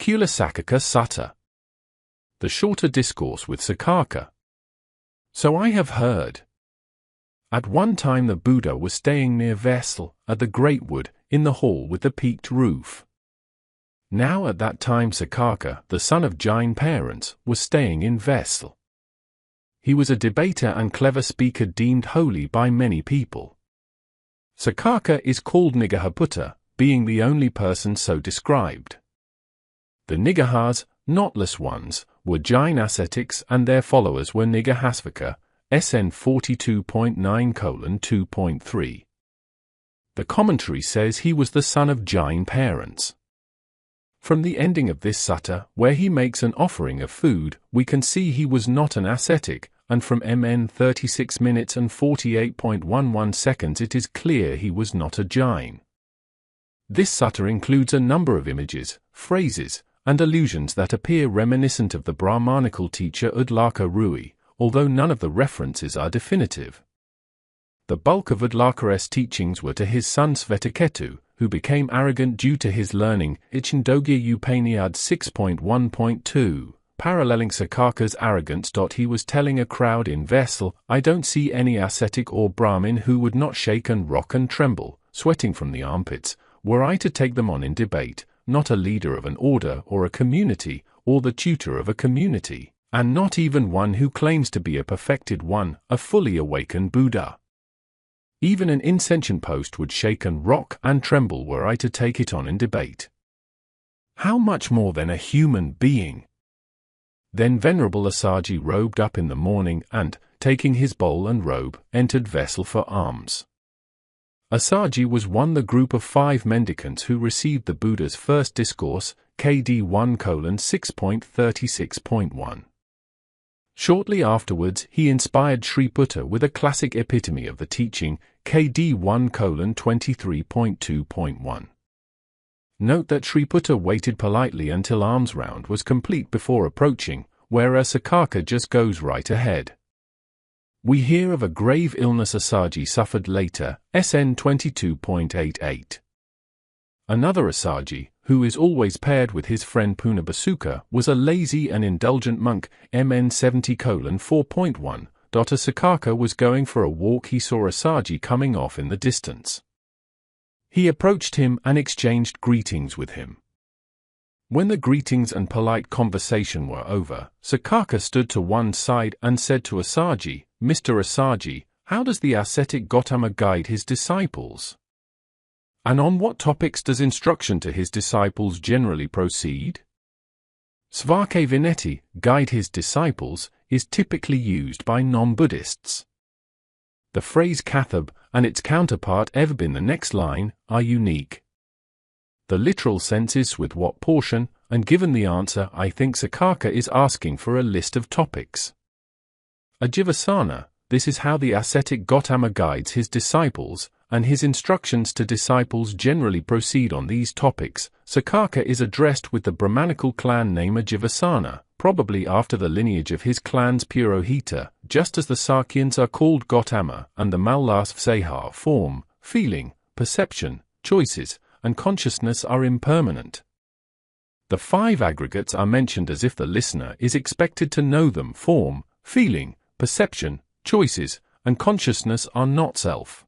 Mahàsaccaka Sutta. The shorter discourse with Saccaka. So I have heard. At one time the Buddha was staying near Vesal, at the great wood, in the hall with the peaked roof. Now at that time Saccaka, the son of Jain parents, was staying in Vesal. He was a debater and clever speaker deemed holy by many people. Saccaka is called Nigahaputta, being the only person so described. The Nigahas, knotless ones, were Jain ascetics and their followers were Mahàsaccaka, SN 42.9:2.3. The commentary says he was the son of Jain parents. From the ending of this sutta, where he makes an offering of food, we can see he was not an ascetic, and from MN 36 minutes and 48.11 seconds it is clear he was not a Jain. This sutta includes a number of images, phrases, and allusions that appear reminiscent of the Brahmanical teacher Udlaka Rui, although none of the references are definitive. The bulk of Udlaka's teachings were to his son Svetaketu, who became arrogant due to his learning, Ichandogya Upanishad 6.1.2, paralleling Saccaka's arrogance. He was telling a crowd in Vesal, I don't see any ascetic or Brahmin who would not shake and rock and tremble, sweating from the armpits, were I to take them on in debate, not a leader of an order or a community, or the tutor of a community, and not even one who claims to be a perfected one, a fully awakened Buddha. Even an insentient post would shake and rock and tremble were I to take it on in debate. How much more than a human being? Then Venerable Assaji robed up in the morning and, taking his bowl and robe, entered Vesal for alms. Assaji was one the group of 5 mendicants who received the Buddha's first discourse, KD 1:6.36.1. Shortly afterwards he inspired Sri Buddha with a classic epitome of the teaching, KD 1:23.2.1. Note that Sri Buddha waited politely until alms round was complete before approaching, whereas Saccaka just goes right ahead. We hear of a grave illness Assaji suffered later, SN 22.88. Another Assaji, who is always paired with his friend Punabasuka, was a lazy and indulgent monk, MN 70:4.1. As Saccaka was going for a walk he saw Assaji coming off in the distance. He approached him and exchanged greetings with him. When the greetings and polite conversation were over, Saccaka stood to one side and said to Assaji, Mr. Assaji, how does the ascetic Gautama guide his disciples? And on what topics does instruction to his disciples generally proceed? Svake Vineti, guide his disciples, is typically used by non-Buddhists. The phrase Kathab, and its counterpart Evab in the next line, are unique. The literal sense is with what portion, and given the answer I think Saccaka is asking for a list of topics. Ajivasana, this is how the ascetic Gautama guides his disciples, and his instructions to disciples generally proceed on these topics. Saccaka is addressed with the Brahmanical clan name Ajivasana, probably after the lineage of his clan's Purohita, just as the Sakyans are called Gautama and the Mallasvsehar form, feeling, perception, choices, and consciousness are impermanent. The 5 aggregates are mentioned as if the listener is expected to know them. Form, feeling, perception, choices, and consciousness are not self.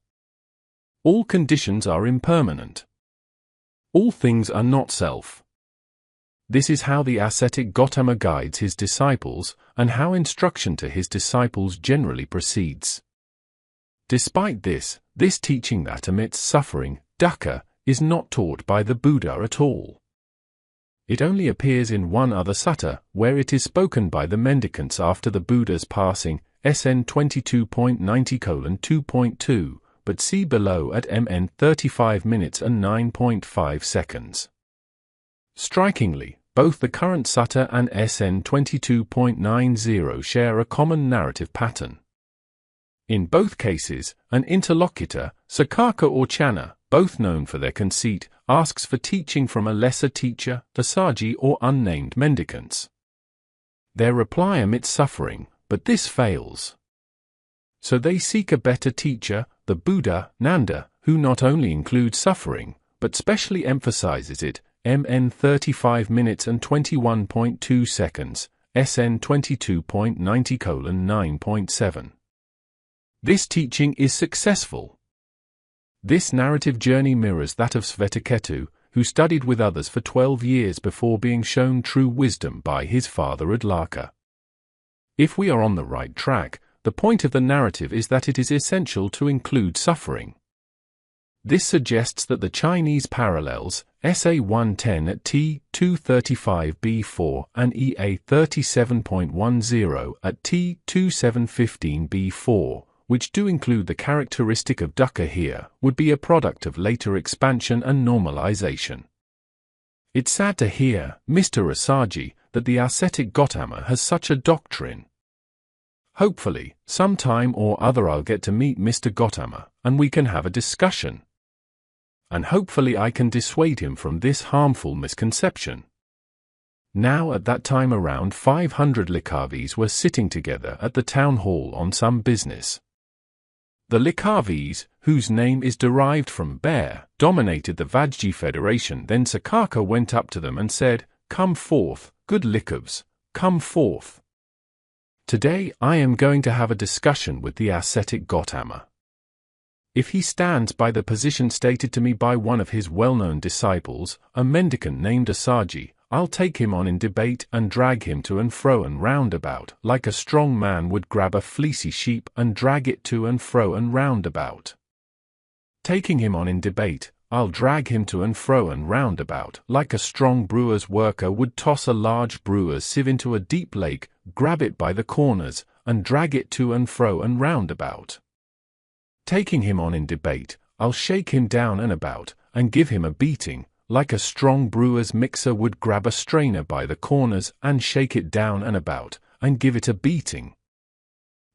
All conditions are impermanent. All things are not self. This is how the ascetic Gautama guides his disciples, and how instruction to his disciples generally proceeds. Despite this, this teaching that amidst suffering, dukkha, is not taught by the Buddha at all. It only appears in one other sutta, where it is spoken by the mendicants after the Buddha's passing, SN 22.90:2.2, but see below at MN 35 minutes and 9.5 seconds. Strikingly, both the current sutta and SN 22.90 share a common narrative pattern. In both cases, an interlocutor, Saccaka or Channa, both known for their conceit, asks for teaching from a lesser teacher, Assaji or unnamed mendicants. Their reply amidst suffering, but this fails. So they seek a better teacher, the Buddha, Nanda, who not only includes suffering, but specially emphasizes it, MN 35 minutes and 21.2 seconds, SN 22.90:9.7. This teaching is successful. This narrative journey mirrors that of Svetaketu, who studied with others for 12 years before being shown true wisdom by his father Adlaka. If we are on the right track, the point of the narrative is that it is essential to include suffering. This suggests that the Chinese parallels, SA 110 at T 235b4 and EA 37.10 at T 2715b4, which do include the characteristic of dukkha here, would be a product of later expansion and normalization. It's sad to hear, Mr. Assaji, that the ascetic Gautama has such a doctrine. Hopefully, sometime or other I'll get to meet Mr. Gautama, and we can have a discussion. And hopefully I can dissuade him from this harmful misconception. Now at that time around 500 Likavis were sitting together at the town hall on some business. The Likavis, whose name is derived from bear, dominated the Vajji Federation. Then Saccaka went up to them and said, "Come forth, good Likavs, come forth. Today I am going to have a discussion with the ascetic Gautama. If he stands by the position stated to me by one of his well-known disciples, a mendicant named Assaji, I'll take him on in debate and drag him to and fro and round about, like a strong man would grab a fleecy sheep and drag it to and fro and round about. Taking him on in debate, I'll drag him to and fro and round about, like a strong brewer's worker would toss a large brewer's sieve into a deep lake, grab it by the corners, and drag it to and fro and round about. Taking him on in debate, I'll shake him down and about, and give him a beating, like a strong brewer's mixer would grab a strainer by the corners and shake it down and about, and give it a beating.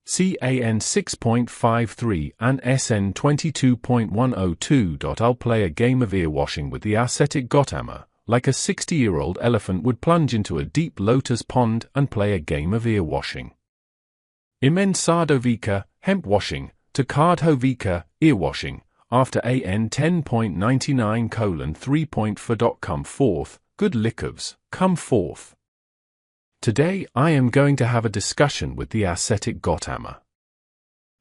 CAN 6.53 and SN 22.102. I'll play a game of ear-washing with the ascetic Gautama, like a 60-year-old elephant would plunge into a deep lotus pond and play a game of ear-washing. Imen Sardovika, hemp-washing, to Kardhovika, ear-washing, after AN 10.99:3.4. Come forth, good Likavs, come forth. Today I am going to have a discussion with the ascetic Gautama.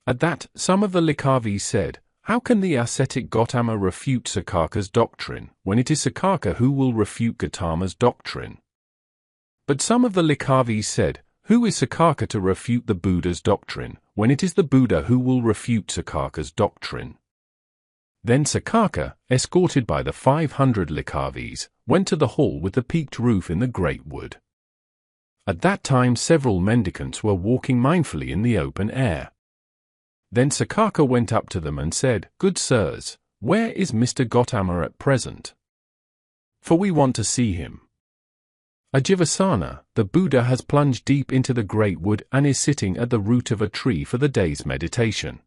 At that, some of the Likavis said, how can the ascetic Gautama refute Saccaka's doctrine, when it is Saccaka who will refute Gautama's doctrine? But some of the Likavis said, who is Saccaka to refute the Buddha's doctrine, when it is the Buddha who will refute Saccaka's doctrine? Then Saccaka, escorted by the 500 Likavis, went to the hall with the peaked roof in the great wood. At that time several mendicants were walking mindfully in the open air. Then Saccaka went up to them and said, "Good sirs, where is Mr. Gautama at present? For we want to see him." Ajivasana, the Buddha has plunged deep into the great wood and is sitting at the root of a tree for the day's meditation.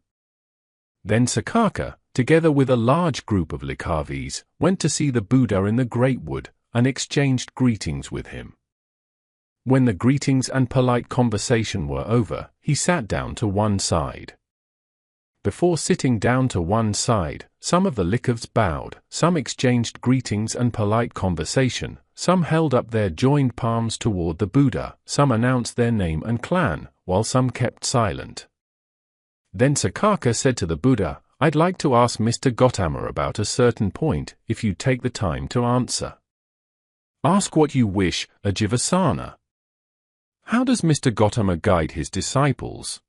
Then Saccaka, together with a large group of Likavis, went to see the Buddha in the great wood, and exchanged greetings with him. When the greetings and polite conversation were over, he sat down to one side. Before sitting down to one side, some of the Likavs bowed, some exchanged greetings and polite conversation, some held up their joined palms toward the Buddha, some announced their name and clan, while some kept silent. Then Saccaka said to the Buddha, "I'd like to ask Mr. Gautama about a certain point, if you take the time to answer." "Ask what you wish, Ajivasana." "How does Mr. Gautama guide his disciples?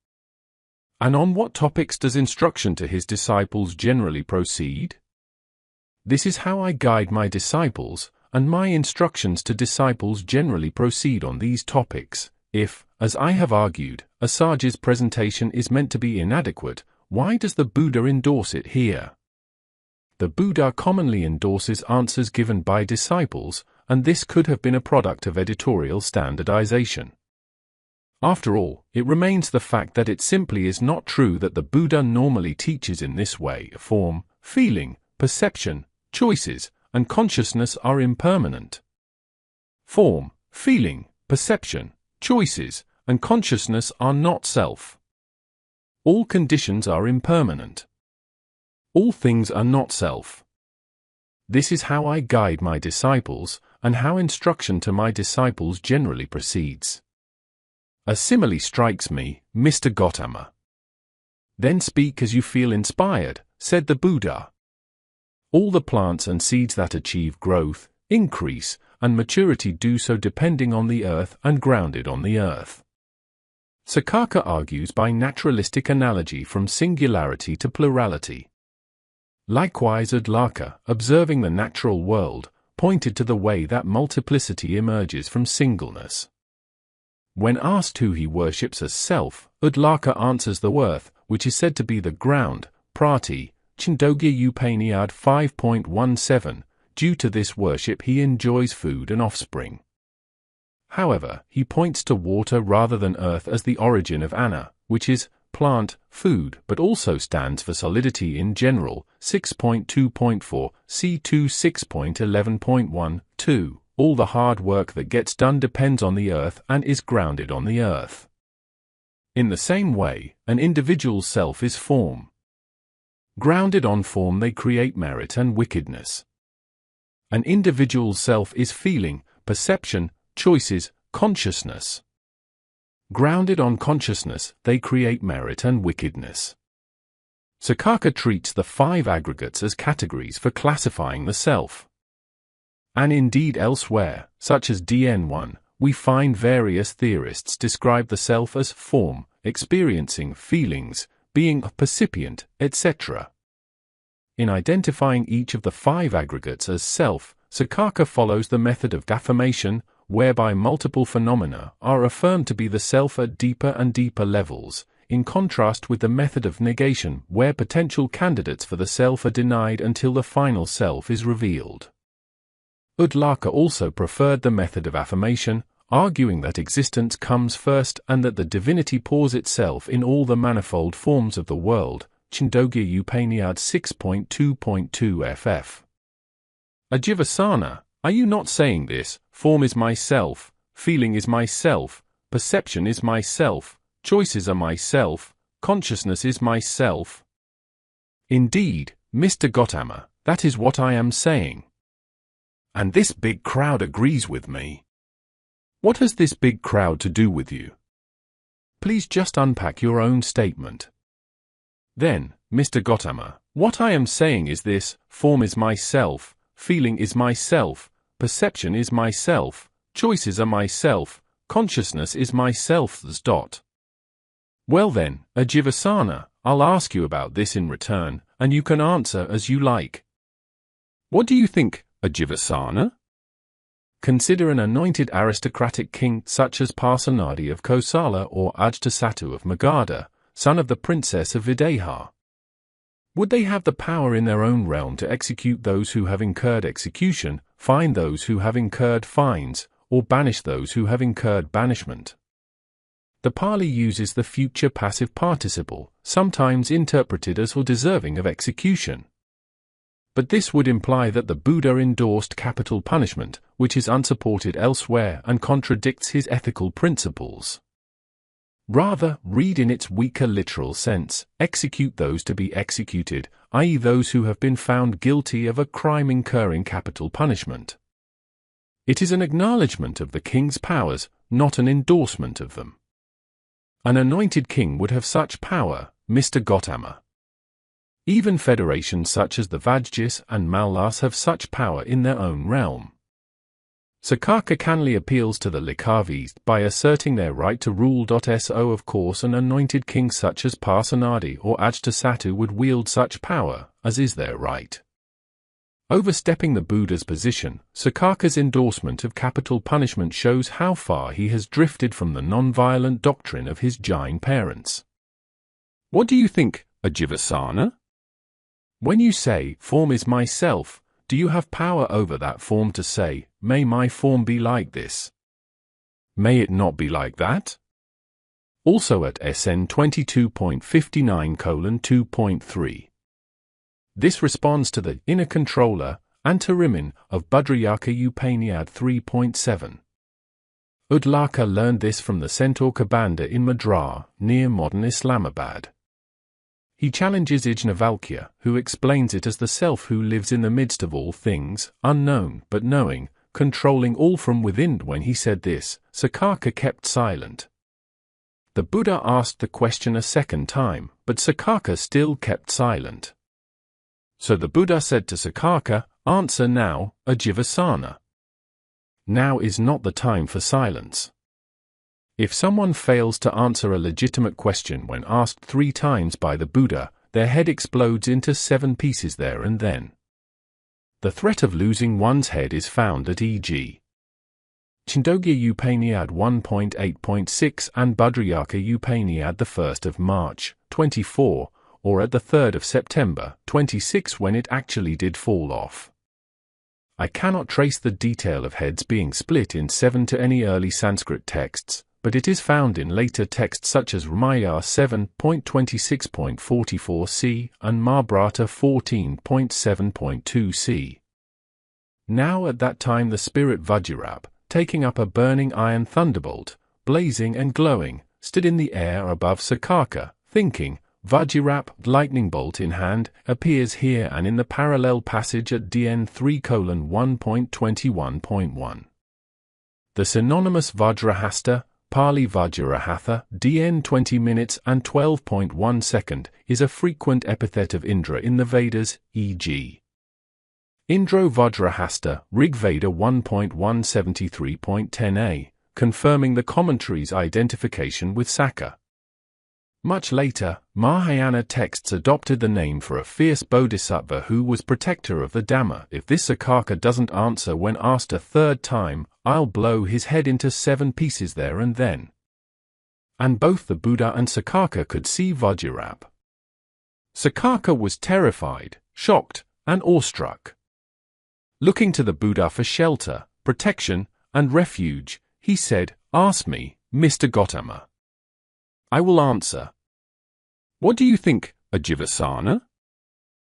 And on what topics does instruction to his disciples generally proceed?" "This is how I guide my disciples, and my instructions to disciples generally proceed on these topics. If, as I have argued, Assaji's presentation is meant to be inadequate, why does the Buddha endorse it here?" The Buddha commonly endorses answers given by disciples, and this could have been a product of editorial standardization. After all, it remains the fact that it simply is not true that the Buddha normally teaches in this way. Form, feeling, perception, choices, and consciousness are impermanent. Form, feeling, perception, choices, and consciousness are not self. All conditions are impermanent. All things are not self. This is how I guide my disciples, and how instruction to my disciples generally proceeds. A simile strikes me, Mr. Gautama. Then speak as you feel inspired, said the Buddha. All the plants and seeds that achieve growth, increase, and maturity do so depending on the earth and grounded on the earth. Saccaka argues by naturalistic analogy from singularity to plurality. Likewise Udlaka, observing the natural world, pointed to the way that multiplicity emerges from singleness. When asked who he worships as self, Udlaka answers the earth, which is said to be the ground, Prati, Chindogya Upanishad 5.17, due to this worship he enjoys food and offspring. However, he points to water rather than earth as the origin of Anna, which is plant, food, but also stands for solidity in general, 6.2.4, C2 6.11.1, 2. All the hard work that gets done depends on the earth and is grounded on the earth. In the same way, an individual's self is form. Grounded on form they create merit and wickedness. An individual's self is feeling, perception, choices, consciousness. Grounded on consciousness, they create merit and wickedness. Saccaka treats the 5 aggregates as categories for classifying the self. And indeed elsewhere, such as DN1, we find various theorists describe the self as form, experiencing feelings, being a percipient, etc. In identifying each of the 5 aggregates as self, Saccaka follows the method of affirmation, whereby multiple phenomena are affirmed to be the self at deeper and deeper levels, in contrast with the method of negation where potential candidates for the self are denied until the final self is revealed. Udlaka also preferred the method of affirmation, arguing that existence comes first and that the divinity pours itself in all the manifold forms of the world, Chindogya Upanishad 6.2.2 ff. Ajivasana, are you not saying this? Form is myself, feeling is myself, perception is myself, choices are myself, consciousness is myself. Indeed, Mr. Gautama, that is what I am saying. And this big crowd agrees with me. What has this big crowd to do with you? Please just unpack your own statement. Then, Mr. Gautama, what I am saying is this: form is myself, feeling is myself, perception is myself, choices are myself, consciousness is myself's. Well then, Ajivasana, I'll ask you about this in return, and you can answer as you like. What do you think, Ajivasana? Consider an anointed aristocratic king such as Parsanadi of Kosala or Ajatasattu of Magadha, son of the princess of Videha. Would they have the power in their own realm to execute those who have incurred execution, fine those who have incurred fines, or banish those who have incurred banishment? The Pali uses the future passive participle, sometimes interpreted as or deserving of execution. But this would imply that the Buddha endorsed capital punishment, which is unsupported elsewhere and contradicts his ethical principles. Rather, read in its weaker literal sense, execute those to be executed, i.e. those who have been found guilty of a crime incurring capital punishment. It is an acknowledgement of the king's powers, not an endorsement of them. An anointed king would have such power, Mr. Gautama. Even federations such as the Vajjis and Mallas have such power in their own realm. Saccaka kindly appeals to the Likavis by asserting their right to rule. So of course an anointed king such as Parsanadi or Ajatasattu would wield such power, as is their right. Overstepping the Buddha's position, Saccaka's endorsement of capital punishment shows how far he has drifted from the non-violent doctrine of his Jain parents. What do you think, Ajivasana? When you say, form is myself, do you have power over that form to say, may my form be like this? May it not be like that? Also at SN 22.59:2.3. This responds to the inner controller, Antariman, of Bhadrayaka Upanishad 3.7. Udlaka learned this from the centaur Kabanda in Madras, near modern Islamabad. He challenges Yajnavalkya, who explains it as the self who lives in the midst of all things, unknown but knowing, controlling all from within. When he said this, Saccaka kept silent. The Buddha asked the question a second time, but Saccaka still kept silent. So the Buddha said to Saccaka, "Answer now, Ajivasana. Now is not the time for silence." If someone fails to answer a legitimate question when asked 3 times by the Buddha, their head explodes into 7 pieces there and then. The threat of losing one's head is found at e.g. Chandogya Upanishad 1.8.6 and Bhadrayaka Upanishad 1 March, 24, or at the 3rd of September, 26 when it actually did fall off. I cannot trace the detail of heads being split in 7 to any early Sanskrit texts, but it is found in later texts such as Ramayana 7.26.44c and Mahabharata 14.7.2c. Now at that time the spirit Vajrap, taking up a burning iron thunderbolt, blazing and glowing, stood in the air above Saccaka, thinking, Vajrap, lightning bolt in hand, appears here and in the parallel passage at DN 3:1.21.1. The synonymous Vajrahasta, Pali Vajrahatha, DN 20 minutes and 12.1 second, is a frequent epithet of Indra in the Vedas, e.g. Indro Vajrahasta, Rig Veda 1.173.10a, confirming the commentary's identification with Sakka. Much later, Mahayana texts adopted the name for a fierce bodhisattva who was protector of the Dhamma. If this Saccaka doesn't answer when asked a 3rd time, I'll blow his head into 7 pieces there and then. And both the Buddha and Saccaka could see Vajrap. Saccaka was terrified, shocked, and awestruck. Looking to the Buddha for shelter, protection, and refuge, he said, "Ask me, Mr. Gautama. I will answer. What do you think, Ajivasana?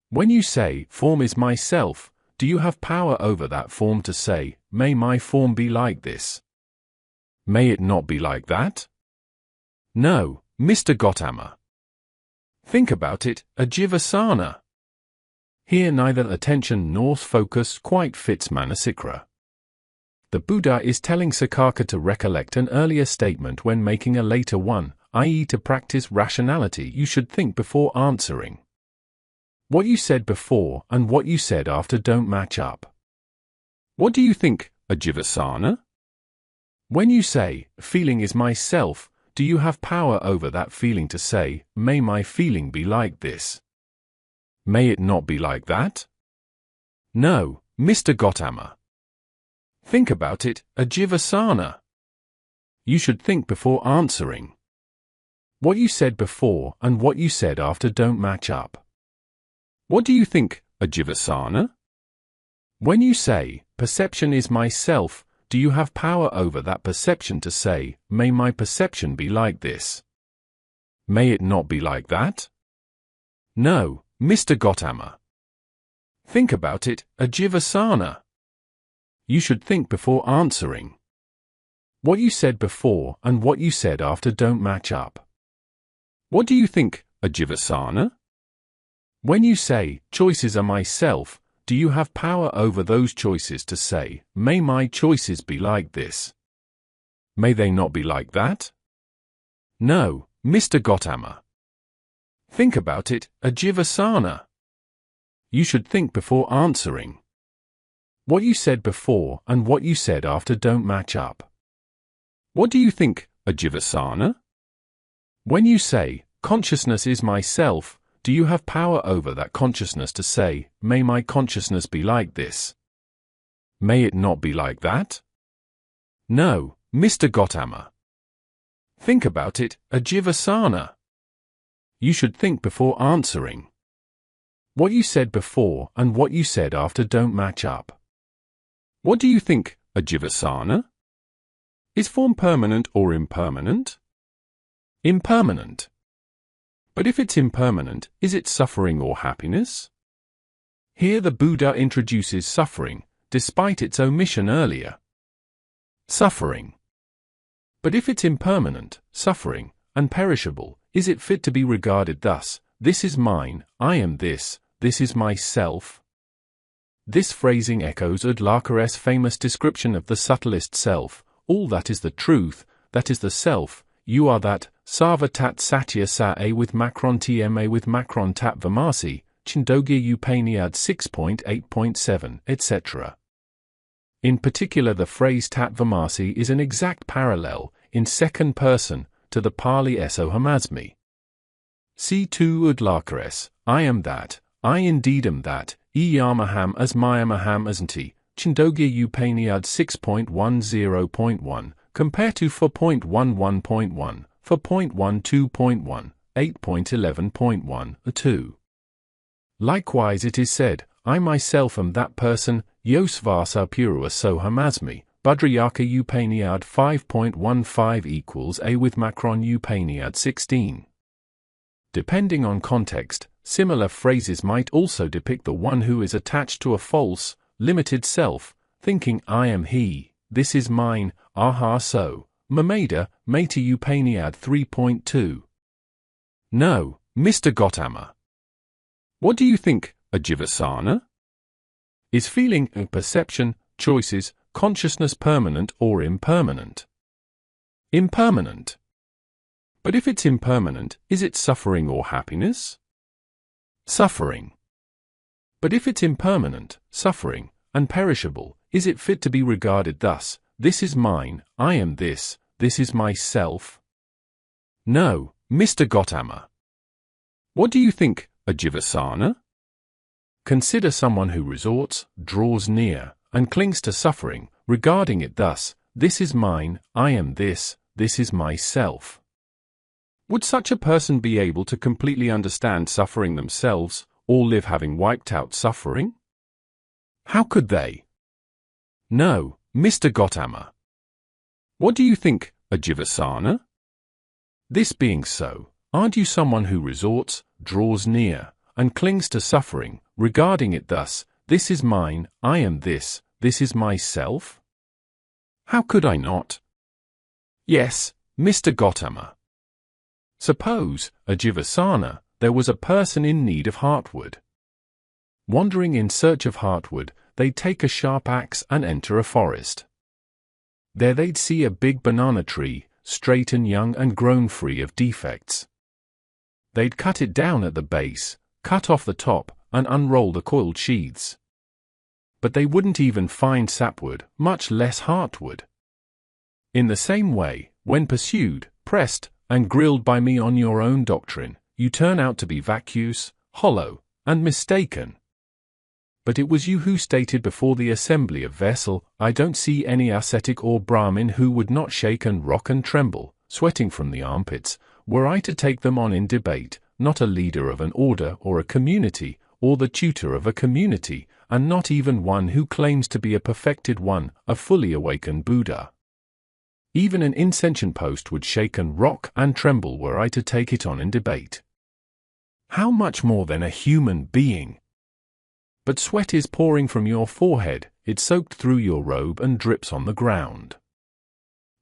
When you say, form is myself, do you have power over that form to say, may my form be like this? May it not be like that? No, Mr. Gautama. Think about it, Ajivasana." Here neither attention nor focus quite fits Mahàsaccaka. The Buddha is telling Saccaka to recollect an earlier statement when making a later one, i.e. to practice rationality. You should think before answering. What you said before and what you said after don't match up. What do you think, Ajivasana? When you say, feeling is myself, do you have power over that feeling to say, may my feeling be like this? May it not be like that? No, Mr. Gautama. Think about it, Ajivasana. You should think before answering. What you said before and what you said after don't match up. What do you think, Ajivasana? When you say, perception is myself, do you have power over that perception to say, may my perception be like this? May it not be like that? No, Mr. Gautama. Think about it, Ajivasana. You should think before answering. What you said before and what you said after don't match up. What do you think, Ajivasana? When you say, choices are myself, do you have power over those choices to say, may my choices be like this? May they not be like that? No, Mr. Gautama. Think about it, Ajivasana. You should think before answering. What you said before and what you said after don't match up. What do you think, Ajivasana? When you say, consciousness is myself, do you have power over that consciousness to say, may my consciousness be like this? May it not be like that? No, Mr. Gautama. Think about it, Ajivasana. You should think before answering. What you said before and what you said after don't match up. What do you think, Ajivasana? Is form permanent or impermanent? Impermanent. But if it's impermanent, is it suffering or happiness? Here the Buddha introduces suffering, despite its omission earlier. Suffering. But if it's impermanent, suffering, and perishable, is it fit to be regarded thus, this is mine, I am this is myself. This phrasing echoes Udlakar's famous description of the subtlest self, all that is the truth, that is the self, you are that, Sarva tat satya sa a with macron tma with macron tat vamasi, Chandogya Upaniad 6.8.7, etc. In particular, the phrase tat vamasi is an exact parallel, in second person, to the Pali Esohamasmi. C2 Udlakares, I am that, I indeed am that, Iyamaham as Mayamaham asnti, Chandogya Upaniad 6.10.1, compare to 4.11.1, 4.12.1, 8.11.1, 2. Likewise it is said, I myself am that person, Yosvasa Purua Sohamasmi, Bhadrayaka Upaniad 5.15 equals A with Macron Upaniad 16. Depending on context, similar phrases might also depict the one who is attached to a false, limited self, thinking I am he, this is mine, aha so, Mameda, Meta Upaniad 3.2. No, Mr. Gautama. What do you think, Ajivasana? Is feeling, perception, choices, consciousness permanent or impermanent? Impermanent. But if it's impermanent, is it suffering or happiness? Suffering. But if it's impermanent, suffering, unperishable, is it fit to be regarded thus, this is mine, I am this is myself? No, Mr. Gautama. What do you think, Ajivasana? Consider someone who resorts, draws near, and clings to suffering, regarding it thus, this is mine, I am this is myself. Would such a person be able to completely understand suffering themselves, or live having wiped out suffering? How could they? No, Mr. Gautama. What do you think, Ajivasana? This being so, aren't you someone who resorts, draws near, and clings to suffering, regarding it thus, this is mine, I am this is myself? How could I not? Yes, Mr. Gautama. Suppose, Ajivasana, there was a person in need of heartwood. Wandering in search of heartwood, they'd take a sharp axe and enter a forest. There they'd see a big banana tree, straight and young and grown free of defects. They'd cut it down at the base, cut off the top, and unroll the coiled sheaths. But they wouldn't even find sapwood, much less heartwood. In the same way, when pursued, pressed, and grilled by me on your own doctrine, you turn out to be vacuous, hollow, and mistaken. But it was you who stated before the assembly of Vessel, I don't see any ascetic or Brahmin who would not shake and rock and tremble, sweating from the armpits, were I to take them on in debate, not a leader of an order or a community, or the tutor of a community, and not even one who claims to be a perfected one, a fully awakened Buddha. Even an insentient post would shake and rock and tremble were I to take it on in debate. How much more than a human being? But sweat is pouring from your forehead, it soaked through your robe and drips on the ground.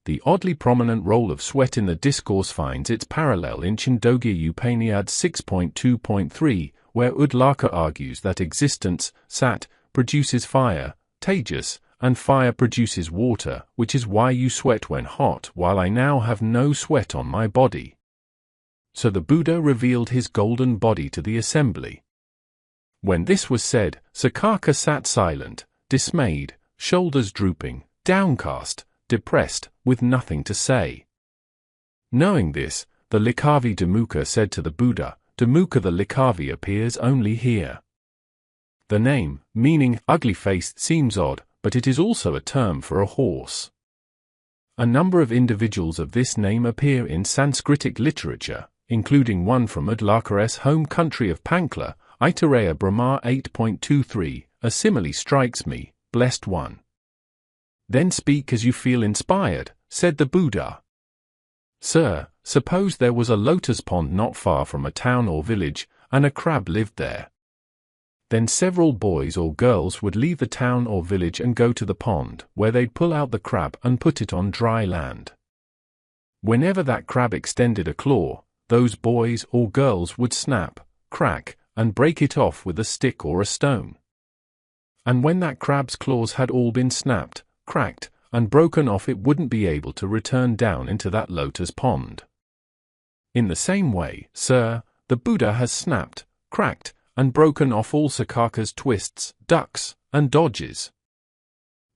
The oddly prominent role of sweat in the discourse finds its parallel in Chandogya Upaniad 6.2.3, where Udlaka argues that existence, sat, produces fire, tejas, and fire produces water, which is why you sweat when hot while I now have no sweat on my body. So the Buddha revealed his golden body to the assembly. When this was said, Saccaka sat silent, dismayed, shoulders drooping, downcast, depressed, with nothing to say. Knowing this, the Likavi Dhammukha said to the Buddha, Dhammukha, the Likavi appears only here. The name, meaning ugly-faced, seems odd, but it is also a term for a horse. A number of individuals of this name appear in Sanskritic literature, including one from Udlaka's home country of Pankla, Aitareya Brahma 8.23, a simile strikes me, blessed one. Then speak as you feel inspired, said the Buddha. Sir, suppose there was a lotus pond not far from a town or village, and a crab lived there. Then several boys or girls would leave the town or village and go to the pond, where they'd pull out the crab and put it on dry land. Whenever that crab extended a claw, those boys or girls would snap, crack, and break it off with a stick or a stone. And when that crab's claws had all been snapped, cracked, and broken off, it wouldn't be able to return down into that lotus pond. In the same way, sir, the Buddha has snapped, cracked, and broken off all Saccaka's twists, ducks, and dodges.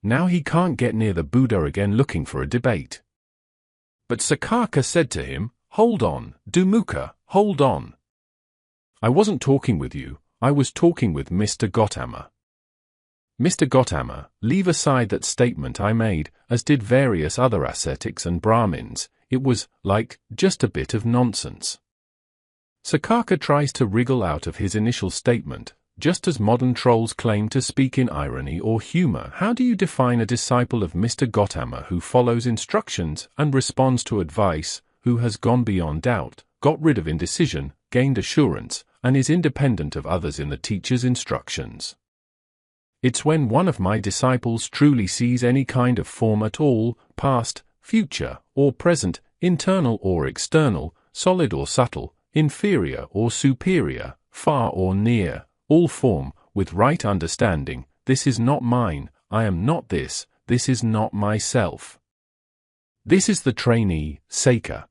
Now he can't get near the Buddha again looking for a debate. But Saccaka said to him, "Hold on, Dumukha, hold on. I wasn't talking with you, I was talking with Mr. Gautama. Mr. Gautama, leave aside that statement I made, as did various other ascetics and Brahmins. It was, like, just a bit of nonsense." Saccaka tries to wriggle out of his initial statement, just as modern trolls claim to speak in irony or humor. How do you define a disciple of Mr. Gautama who follows instructions and responds to advice, who has gone beyond doubt, got rid of indecision, gained assurance, and is independent of others in the teacher's instructions? It's when one of my disciples truly sees any kind of form at all, past, future, or present, internal or external, solid or subtle, inferior or superior, far or near, all form, with right understanding. This is not mine, I am not this is not myself. This is the trainee, Seika.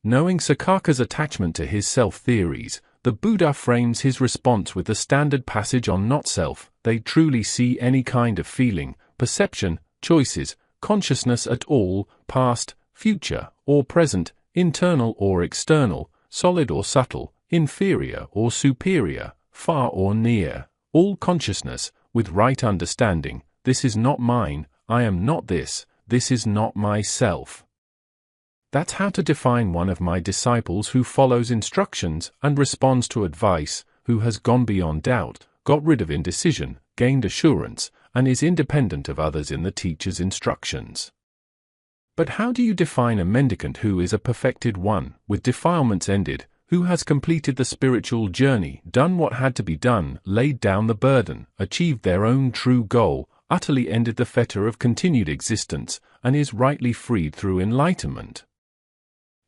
Knowing Saccaka's attachment to his self-theories, the Buddha frames his response with the standard passage on not-self. They truly see any kind of feeling, perception, choices, consciousness at all, past, future, or present, internal or external, solid or subtle, inferior or superior, far or near, all consciousness, with right understanding. This is not mine, I am not this is not myself. That's how to define one of my disciples who follows instructions and responds to advice, who has gone beyond doubt, got rid of indecision, gained assurance, and is independent of others in the teacher's instructions. But how do you define a mendicant who is a perfected one, with defilements ended, who has completed the spiritual journey, done what had to be done, laid down the burden, achieved their own true goal, utterly ended the fetter of continued existence, and is rightly freed through enlightenment?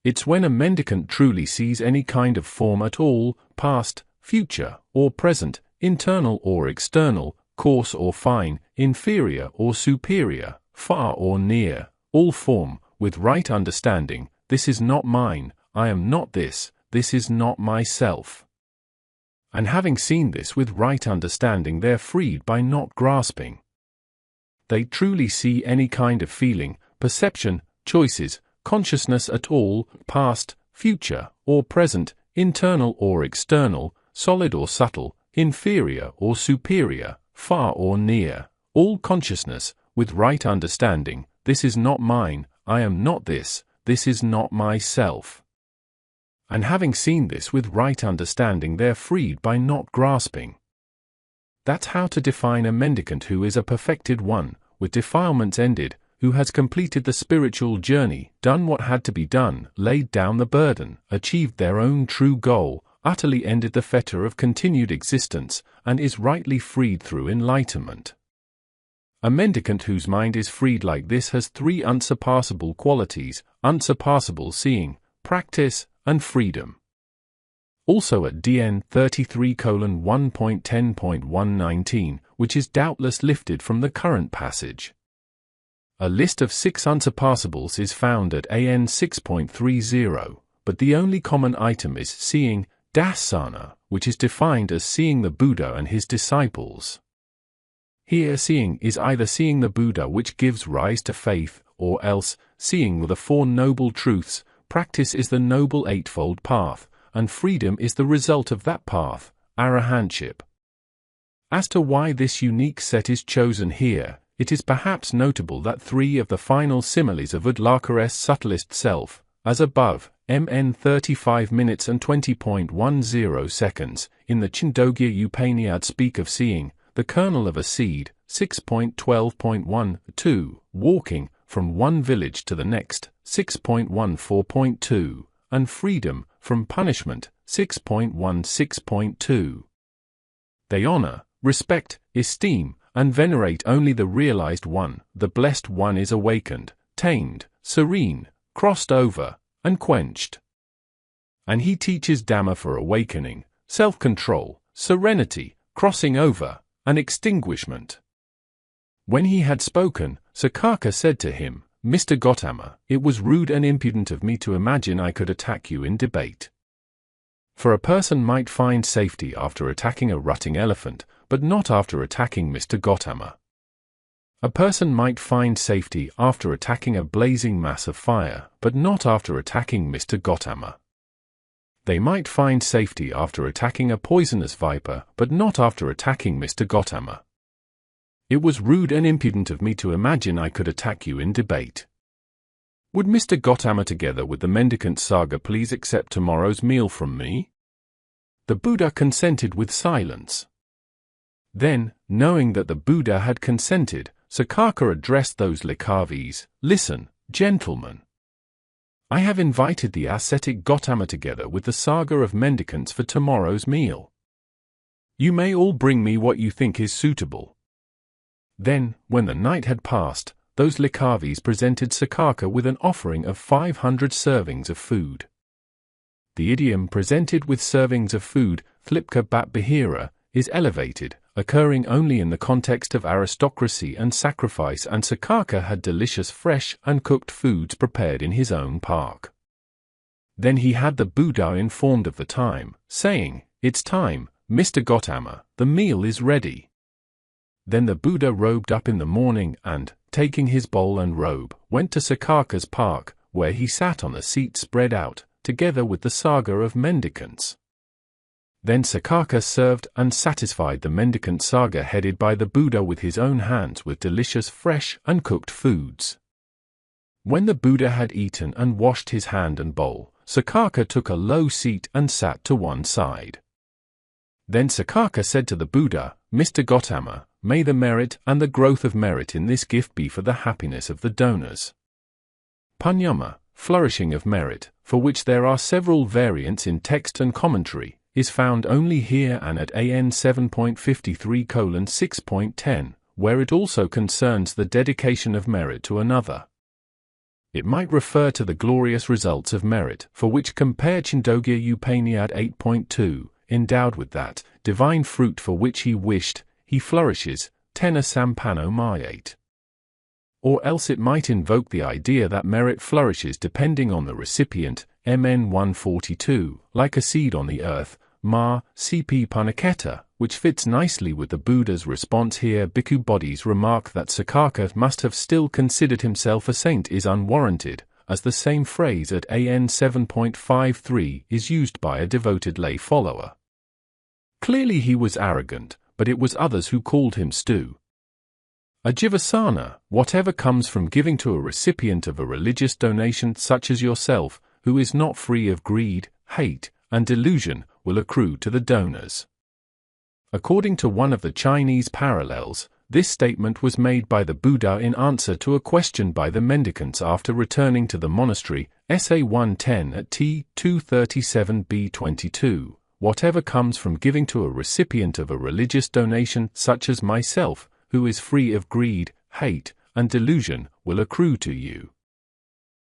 It's when a mendicant truly sees any kind of form at all, past, future, or present, internal or external, coarse or fine, inferior or superior, far or near, all form, with right understanding. This is not mine, I am not this is not myself. And having seen this with right understanding, they're freed by not grasping. They truly see any kind of feeling, perception, choices, consciousness at all, past, future, or present, internal or external, solid or subtle, inferior or superior, far or near, all consciousness, with right understanding. This is not mine, I am not this is not myself. And having seen this with right understanding, they're freed by not grasping. That's how to define a mendicant who is a perfected one, with defilements ended, who has completed the spiritual journey, done what had to be done, laid down the burden, achieved their own true goal, utterly ended the fetter of continued existence, and is rightly freed through enlightenment. A mendicant whose mind is freed like this has three unsurpassable qualities: unsurpassable seeing, practice, and freedom. Also at DN 33:1.10.119, which is doubtless lifted from the current passage. A list of 6 unsurpassables is found at AN 6.30, but the only common item is seeing, dasana, which is defined as seeing the Buddha and his disciples. Here seeing is either seeing the Buddha, which gives rise to faith, or else seeing the Four Noble Truths. Practice is the Noble Eightfold Path, and freedom is the result of that path, arahantship. As to why this unique set is chosen here, it is perhaps notable that 3 of the final similes of Udlaka's subtlest self, as above, MN 35 minutes and 20.10 seconds, in the Chindogya Upanishad speak of seeing, the kernel of a seed, 6.12.1, walking, from one village to the next, 6.14.2, and freedom, from punishment, 6.16.2. They honor, respect, esteem, and venerate only the realized one. The blessed one is awakened, tamed, serene, crossed over, and quenched. And he teaches Dhamma for awakening, self-control, serenity, crossing over, and extinguishment. When he had spoken, Saccaka said to him, Mr. Gautama, it was rude and impudent of me to imagine I could attack you in debate. For a person might find safety after attacking a rutting elephant, but not after attacking Mr. Gautama. A person might find safety after attacking a blazing mass of fire, but not after attacking Mr. Gautama. They might find safety after attacking a poisonous viper, but not after attacking Mr. Gautama. It was rude and impudent of me to imagine I could attack you in debate. Would Mr. Gautama together with the mendicant Saga please accept tomorrow's meal from me? The Buddha consented with silence. Then, knowing that the Buddha had consented, Saccaka addressed those Likavis, Listen, gentlemen. I have invited the ascetic Gautama together with the Saga of mendicants for tomorrow's meal. You may all bring me what you think is suitable. Then, when the night had passed, those Likavis presented Saccaka with an offering of 500 servings of food. The idiom presented with servings of food, Thlipka bat Bahira, is elevated, occurring only in the context of aristocracy and sacrifice, and Saccaka had delicious fresh and cooked foods prepared in his own park. Then he had the Buddha informed of the time, saying, It's time, Mr. Gautama, the meal is ready. Then the Buddha robed up in the morning and, taking his bowl and robe, went to Saccaka's park, where he sat on a seat spread out, together with the Saga of mendicants. Then Saccaka served and satisfied the mendicant Saga headed by the Buddha with his own hands with delicious fresh and cooked foods. When the Buddha had eaten and washed his hand and bowl, Saccaka took a low seat and sat to one side. Then Saccaka said to the Buddha, Mr. Gautama, may the merit and the growth of merit in this gift be for the happiness of the donors. Punyama, flourishing of merit, for which there are several variants in text and commentary, is found only here and at AN 7.53:6.10, where it also concerns the dedication of merit to another. It might refer to the glorious results of merit, for which compare Chindogya Upanishad 8.2, endowed with that divine fruit for which he wished, he flourishes, tena sampano mayate. Or else it might invoke the idea that merit flourishes depending on the recipient, MN 142, like a seed on the earth, Ma, CP Panaketa, which fits nicely with the Buddha's response here. Bhikkhu Bodhi's remark that Saccaka must have still considered himself a saint is unwarranted, as the same phrase at AN 7.53 is used by a devoted lay follower. Clearly he was arrogant, but it was others who called him Stu. A jivasana, whatever comes from giving to a recipient of a religious donation such as yourself, who is not free of greed, hate, and delusion, will accrue to the donors. According to one of the Chinese parallels, this statement was made by the Buddha in answer to a question by the mendicants after returning to the monastery, SA 110 at T 237b22. Whatever comes from giving to a recipient of a religious donation such as myself, who is free of greed, hate, and delusion, will accrue to you.